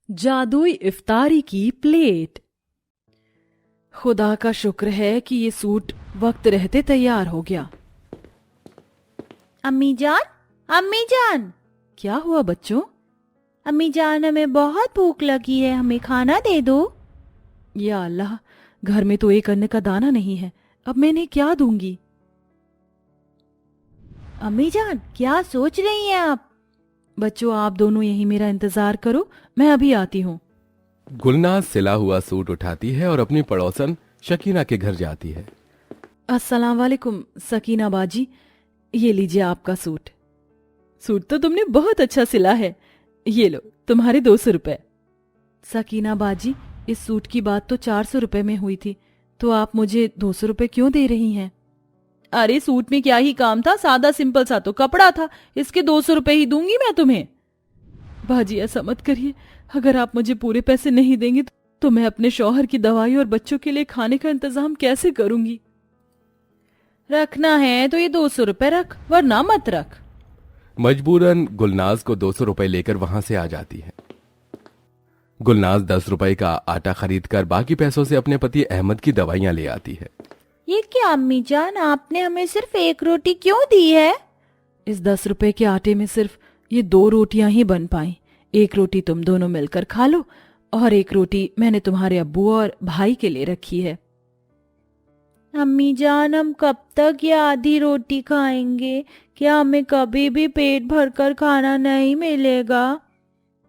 जादुई इफ्तारी की प्लेट। खुदा का शुक्र है कि ये सूट वक्त रहते तैयार हो गया। अम्मी जान, अम्मी जान। क्या हुआ बच्चों? अम्मी जान, हमें बहुत भूख लगी है, हमें खाना दे दो। या अल्लाह, घर में तो एक अन्न का दाना नहीं है, अब मैं इन्हें क्या दूंगी? अम्मी जान, क्या सोच रही हैं आप? बच्चों, आप दोनों यहीं मेरा इंतजार करो, मैं अभी आती हूँ। गुलनाज सिला हुआ सूट उठाती है और अपनी पड़ोसन शकीना के घर जाती है। अस्सलाम वालेकुम सकीना बाजी, ये लीजिए आपका सूट। सूट तो तुमने बहुत अच्छा सिला है, ये लो तुम्हारे 200 रुपए। सकीना बाजी, इस सूट की बात तो 400 रुपए में हुई थी, तो आप मुझे 200 रुपए क्यों दे रही हैं? अरे सूट में क्या ही काम था, सादा सिंपल सा तो कपड़ा था, इसके 200 रुपए ही दूंगी मैं तुम्हें। बाजी ऐसा मत करिए, अगर आप मुझे पूरे पैसे नहीं देंगे तो मैं अपने शौहर की दवाई और बच्चों के लिए खाने का इंतजाम कैसे करूंगी? रखना है तो ये 200 रुपए रख, वरना मत रख। मजबूरन गुलनाज को 200 रुपए लेकर वहां से आ जाती है। गुलनाज 10 रुपए का आटा खरीदकर बाकी पैसों से अपने पति अहमद की दवाइयां ले आती है। ये क्या अम्मी जान, आपने हमें सिर्फ एक रोटी क्यों दी है? इस 10 रुपए के आटे में सिर्फ ये 2 रोटियां ही बन पाई। एक रोटी तुम दोनों मिलकर खा लो और एक रोटी मैंने तुम्हारे अब्बू और भाई के लिए रखी है। अम्मी जान, हम कब तक ये आधी रोटी खाएंगे? क्या हमें कभी भी पेट भरकर खाना नहीं मिलेगा?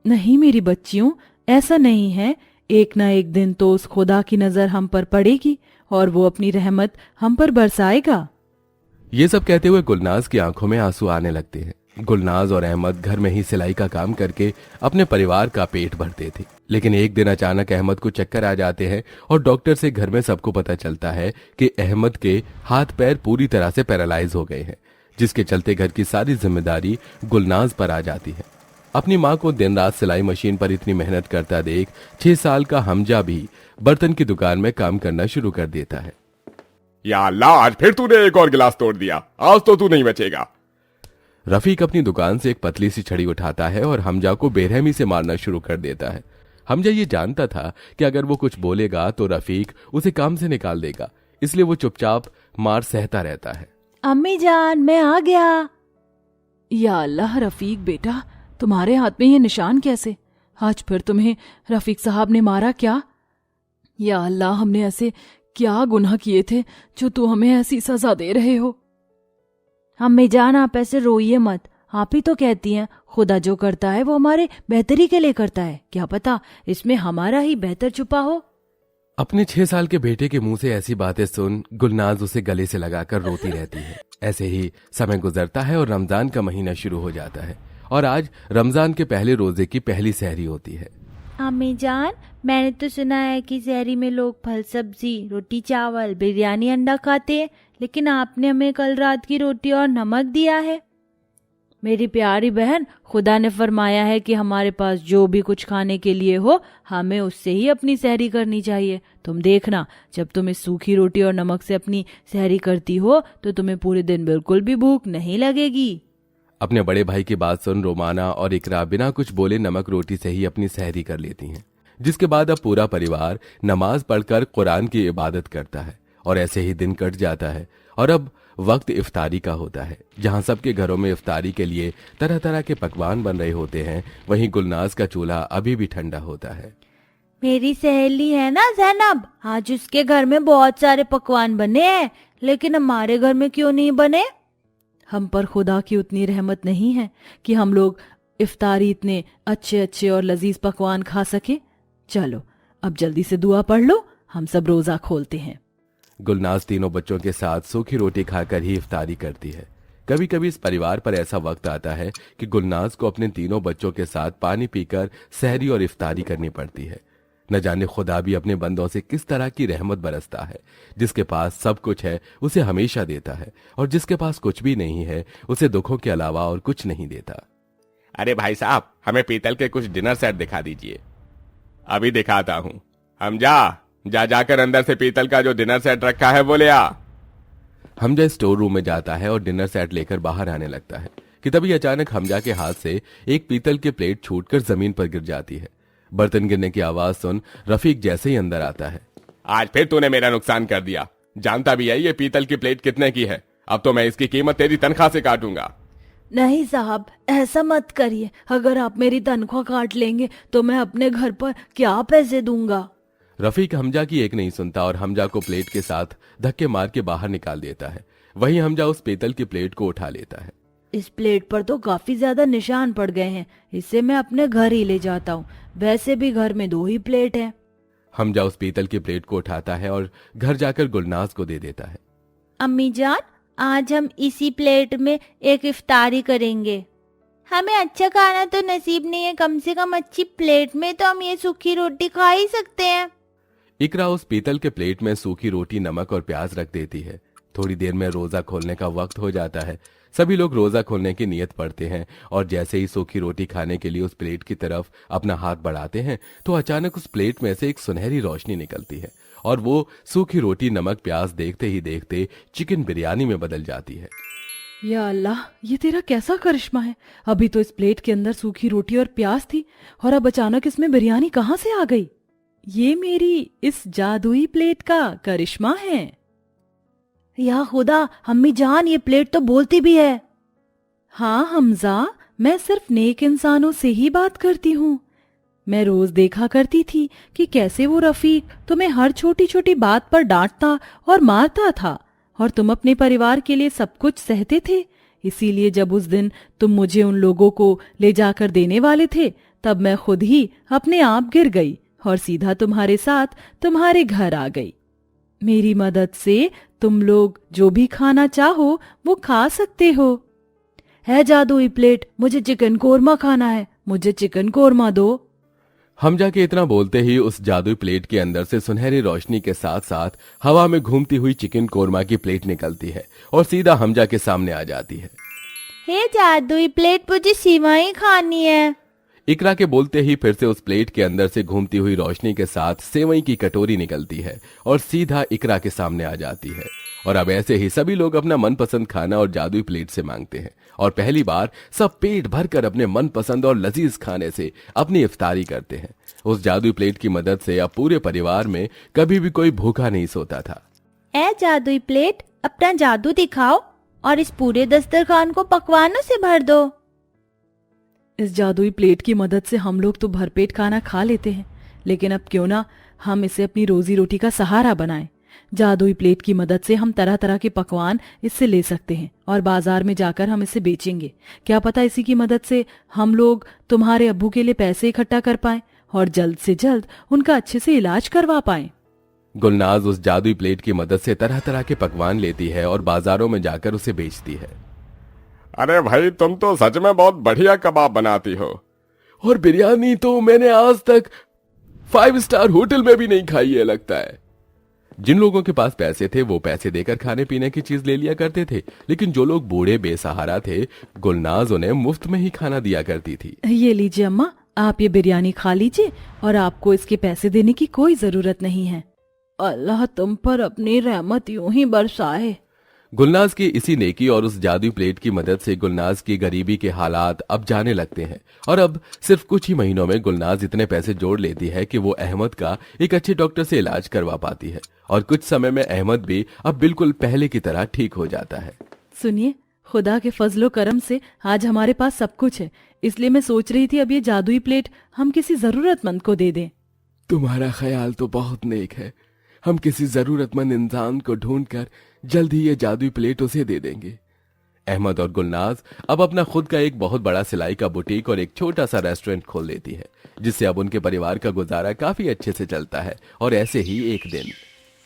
नहीं मेरी बच्चियों, ऐसा नहीं है, एक ना एक दिन तो उस खुदा की नजर हम पर पड़ेगी और वो अपनी रहमत हम पर बरसाएगा। ये सब कहते हुए गुलनाज की आंखों में आंसू आने लगते हैं। गुलनाज और अहमद घर में ही सिलाई का काम करके अपने परिवार का पेट भरते थे, लेकिन एक दिन अचानक अहमद को चक्कर आ जाते हैं और डॉक्टर से घर में सबको पता चलता है कि अहमद के हाथ पैर पूरी तरह से पैरालाइज हो गए हैं, जिसके चलते घर की सारी जिम्मेदारी गुलनाज पर आ जाती है। अपनी माँ को दिन रात सिलाई मशीन पर इतनी मेहनत करता देख 6 साल का हमजा भी बर्तन की दुकान में काम करना शुरू कर देता है। या अल्लाह, आज फिर तूने एक और गिलास तोड़ दिया, आज तो तू नहीं बचेगा। रफीक अपनी दुकान से एक पतली सी छड़ी उठाता है और हमजा को बेरहमी से मारना शुरू कर देता है। हमजा ये जानता था कि अगर वो कुछ बोलेगा तो रफीक उसे काम से निकाल देगा, इसलिए वो चुपचाप मार सहता रहता है। अम्मी जान, मैं आ गया। या अल्लाह रफीक बेटा, तुम्हारे हाथ में ये निशान कैसे? आज फिर तुम्हें रफीक साहब ने मारा क्या? या अल्लाह, हमने ऐसे क्या गुनाह किए थे जो तू हमें ऐसी सजा दे रहे हो? अम्मी जान, आप ऐसे रोइए मत, आप ही तो कहती हैं खुदा जो करता है वो हमारे बेहतरी के लिए करता है, क्या पता इसमें हमारा ही बेहतर छुपा हो। अपने 6 साल के बेटे के मुंह से ऐसी बातें सुन गुलनाज उसे गले से लगाकर रोती रहती है। ऐसे ही समय गुजरता है और रमजान का महीना शुरू हो जाता है और आज रमजान के पहले रोजे की पहली सहरी होती है। अम्मी जान, मैंने तो सुना है कि सहरी में लोग फल सब्जी, रोटी चावल, बिरयानी, अंडा खाते हैं, लेकिन आपने हमें कल रात की रोटी और नमक दिया है। मेरी प्यारी बहन, खुदा ने फरमाया है कि हमारे पास जो भी कुछ खाने के लिए हो हमें उससे ही अपनी सहरी करनी चाहिए। तुम देखना, जब तुम इस सूखी रोटी और नमक से अपनी सहरी करती हो तो तुम्हें पूरे दिन बिल्कुल भी भूख नहीं लगेगी। अपने बड़े भाई की बात सुन रोमाना और इकरा बिना कुछ बोले नमक रोटी से ही अपनी सहरी कर लेती हैं, जिसके बाद अब पूरा परिवार नमाज पढ़कर कुरान की इबादत करता है और ऐसे ही दिन कट जाता है और अब वक्त इफ्तारी का होता है, जहां सबके घरों में इफ्तारी के लिए तरह तरह के पकवान बन रहे होते हैं। वहीं गुलनाज का चूल्हा अभी भी ठंडा होता है। मेरी सहेली है ना ज़ैनब, आज उसके घर में बहुत सारे पकवान बने हैं, लेकिन हमारे घर में क्यों नहीं बने? हम पर खुदा की उतनी रहमत नहीं है कि हम लोग इफ्तारी इतने अच्छे अच्छे और लजीज पकवान खा सके। चलो अब जल्दी से दुआ पढ़ लो, हम सब रोजा खोलते हैं। गुलनाज तीनों बच्चों के साथ सूखी रोटी खाकर ही इफ्तारी करती है। कभी कभी इस परिवार पर ऐसा वक्त आता है कि गुलनाज को अपने तीनों बच्चों के साथ पानी पीकर सहरी और इफ्तारी करनी पड़ती है। न जाने खुदा भी अपने बंदों से किस तरह की रहमत बरसता है। जिसके पास सब कुछ है उसे हमेशा देता है और जिसके पास कुछ भी नहीं है उसे दुखों के अलावा और कुछ नहीं देता। अरे भाई साहब, हमें पीतल के कुछ डिनर सेट दिखा दीजिए। अभी दिखाता हूँ। हम जाकर अंदर से पीतल का जो डिनर सेट रखा है वो ले आ। हमजा स्टोर रूम में जाता है और डिनर सेट लेकर बाहर आने लगता है कि तभी अचानक हमजा के हाथ से एक पीतल की प्लेट छूटकर जमीन पर गिर जाती है। बर्तन गिरने की आवाज सुन रफीक जैसे ही अंदर आता है। आज फिर तूने मेरा नुकसान कर दिया। जानता भी है ये पीतल की प्लेट कितने की है। अब तो मैं इसकी कीमत तेरी तनख्वाह से काटूंगा। नहीं साहब, ऐसा मत करिए। अगर आप मेरी तनख्वाह काट लेंगे तो मैं अपने घर पर क्या पैसे दूंगा। रफीक हमजा की एक नहीं सुनता और हमजा को प्लेट के साथ धक्के मार के बाहर निकाल देता है। वहीं हमजा उस पीतल की प्लेट को उठा लेता है। इस प्लेट पर तो काफी ज्यादा निशान पड़ गए हैं, इसे मैं अपने घर ही ले जाता हूँ। वैसे भी घर में 2 ही प्लेट हैं। हमजा उस पीतल की प्लेट को उठाता है और घर जाकर गुलनाज को दे देता है। अम्मी जान, आज हम इसी प्लेट में एक इफ्तारी करेंगे। हमें अच्छा खाना तो नसीब नहीं है, कम से कम अच्छी प्लेट में तो हम ये सूखी रोटी खा ही सकते हैं। इकरा उस पीतल के प्लेट में सूखी रोटी, नमक और प्याज रख देती है। थोड़ी देर में रोजा खोलने का वक्त हो जाता है। सभी लोग रोजा खोलने की नियत पड़ते हैं और जैसे ही सूखी रोटी खाने के लिए उस प्लेट की तरफ अपना हाथ बढ़ाते हैं तो अचानक उस प्लेट में से एक सुनहरी रोशनी निकलती है और वो सूखी रोटी, नमक, प्याज देखते ही देखते चिकन बिरयानी में बदल जाती है। या अल्लाह, ये तेरा कैसा करिश्मा है। अभी तो इस प्लेट के अंदर सूखी रोटी और प्याज थी और अब अचानक इसमें बिरयानी कहाँ से आ गई। ये मेरी इस जादुई प्लेट का करिश्मा है। या खुदा, अम्मी जान, ये प्लेट तो बोलती भी है। हाँ हमजा, मैं सिर्फ नेक इंसानों से ही बात करती हूँ। मैं रोज देखा करती थी कि कैसे वो रफीक तुम्हें हर छोटी छोटी बात पर डांटता और मारता था और तुम अपने परिवार के लिए सब कुछ सहते थे। इसीलिए जब उस दिन तुम मुझे उन लोगों को ले जाकर देने वाले थे तब मैं खुद ही अपने आप गिर गई और सीधा तुम्हारे साथ तुम्हारे घर आ गई। मेरी मदद से तुम लोग जो भी खाना चाहो वो खा सकते हो। है जादुई प्लेट, मुझे चिकन कोरमा खाना है, मुझे चिकन कोरमा दो। हमजा के इतना बोलते ही उस जादुई प्लेट के अंदर से सुनहरी रोशनी के साथ साथ हवा में घूमती हुई चिकन कोरमा की प्लेट निकलती है और सीधा हमजा के सामने आ जाती है। हे जादुई प्लेट, मुझे सिवाई खानी है। इकरा के बोलते ही फिर से उस प्लेट के अंदर से घूमती हुई रोशनी के साथ सेवई की कटोरी निकलती है और सीधा इकरा के सामने आ जाती है। और अब ऐसे ही सभी लोग अपना मनपसंद खाना और जादुई प्लेट से मांगते हैं और पहली बार सब पेट भरकर अपने मनपसंद और लजीज खाने से अपनी इफ्तारी करते हैं। उस जादुई प्लेट की मदद से अब पूरे परिवार में कभी भी कोई भूखा नहीं सोता था। ए जादुई प्लेट, अपना जादू दिखाओ और इस पूरे दस्तरखान को पकवानों से भर दो। इस जादुई प्लेट की मदद से हम लोग तो भरपेट खाना खा लेते हैं, लेकिन अब क्यों ना हम इसे अपनी रोजी रोटी का सहारा बनाएं। जादुई प्लेट की मदद से हम तरह तरह के पकवान इससे ले सकते हैं और बाजार में जाकर हम इसे बेचेंगे। क्या पता इसी की मदद से हम लोग तुम्हारे अब्बू के लिए पैसे इकट्ठा कर पाएं और जल्द से जल्द उनका अच्छे से इलाज करवा पाएं। गुलनाज उस जादुई प्लेट की मदद से तरह तरह के पकवान लेती है और बाजारों में जाकर उसे बेचती है। अरे भाई, तुम तो सच में बहुत बढ़िया कबाब बनाती हो। और बिरयानी तो मैंने आज तक 5 स्टार होटल में भी नहीं खाई है लगता है। जिन लोगों के पास पैसे थे वो पैसे देकर खाने पीने की चीज ले लिया करते थे, लेकिन जो लोग बूढ़े बेसहारा थे गुलनाज उन्हें मुफ्त में ही खाना दिया करती थी। ये लीजिए अम्मा, आप ये बिरयानी खा लीजिए और आपको इसके पैसे देने की कोई जरूरत नहीं है। अल्लाह तुम पर अपनी रहमत यूं ही बरसाए। गुलनाज की इसी नेकी और उस जादुई प्लेट की मदद से गुलनाज की गरीबी के हालात अब जाने लगते हैं और अब सिर्फ कुछ ही महीनों में गुलनाज इतने पैसे जोड़ लेती है कि वो अहमद का एक अच्छे डॉक्टर से इलाज करवा पाती है और कुछ समय में अहमद भी अब बिल्कुल पहले की तरह ठीक हो जाता है। सुनिए, खुदा के फजलो करम से आज हमारे पास सब कुछ है, इसलिए मैं सोच रही थी अब ये जादुई प्लेट हम किसी जरूरतमंद को दे दें। तुम्हारा ख्याल तो बहुत नेक है। हम किसी जरूरतमंद इंसान को ढूंढकर जल्द ही ये जादुई प्लेट उसे दे देंगे। अहमद और गुलनाज अब अपना खुद का एक बहुत बड़ा सिलाई का बुटीक और एक छोटा सा रेस्टोरेंट खोल लेती है, जिससे अब उनके परिवार का गुजारा काफी अच्छे से चलता है। और ऐसे ही एक दिन,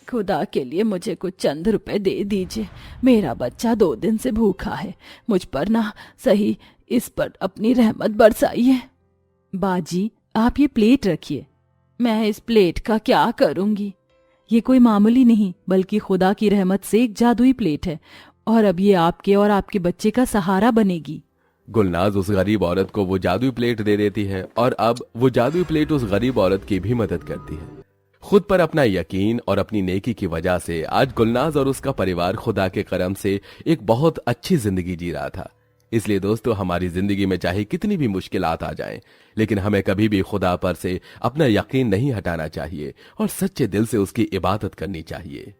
खुदा के लिए मुझे कुछ चंद रुपए दे दीजिए, मेरा बच्चा 2 दिन से भूखा है, मुझ पर ना सही इस पर अपनी रहमत बरसाइए। बाजी, आप ये प्लेट रखिए, मैं इस प्लेट का क्या करूंगी। ये कोई मामूली नहीं बल्कि खुदा की रहमत से एक जादुई प्लेट है और अब ये आपके और आपके बच्चे का सहारा बनेगी। गुलनाज उस गरीब औरत को वो जादुई प्लेट दे देती है और अब वो जादुई प्लेट उस गरीब औरत की भी मदद करती है। खुद पर अपना यकीन और अपनी नेकी की वजह से आज गुलनाज और उसका परिवार खुदा के करम से एक बहुत अच्छी जिंदगी जी रहा था। इसलिए दोस्तों, हमारी जिंदगी में चाहे कितनी भी मुश्किलात आ जाएं, लेकिन हमें कभी भी खुदा पर से अपना यकीन नहीं हटाना चाहिए और सच्चे दिल से उसकी इबादत करनी चाहिए।